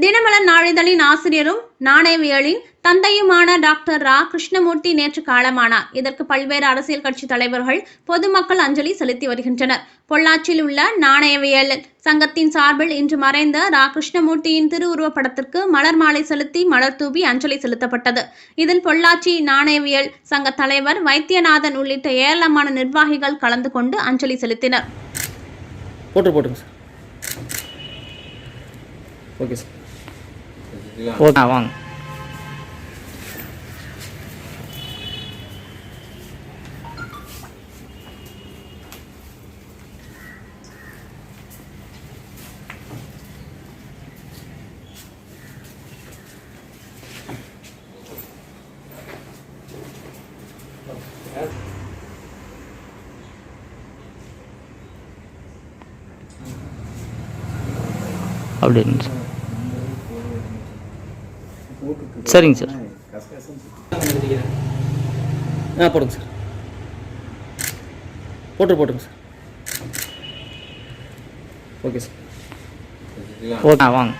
தினமலர் நாளிதழின் ஆசிரியரும் நாணயவியலின் தந்தையுமான டாக்டர் ரா கிருஷ்ணமூர்த்தி நேற்று காலமானார். இதற்கு பல்வேறு அரசியல் கட்சி தலைவர்கள், பொதுமக்கள் அஞ்சலி செலுத்தி வருகின்றனர். பொள்ளாச்சியில் உள்ள நாணயவியல் சங்கத்தின் சார்பில் இன்று மறைந்த ரா கிருஷ்ணமூர்த்தியின் திருவுருவப் படத்திற்கு மலர் மாலை செலுத்தி மலர் தூவி அஞ்சலி செலுத்தப்பட்டது. இதில் பொள்ளாச்சி நாணயவியல் சங்க தலைவர் வைத்தியநாதன் உள்ளிட்ட ஏராளமான நிர்வாகிகள் கலந்து கொண்டு அஞ்சலி செலுத்தினர். போட்டுங்க சார். Okay sir. வாங்க. அப்படிங்க சார். சரிங்க சார். போடுங்க சார். போட்டுங்க சார். Okay sir. வாங்க.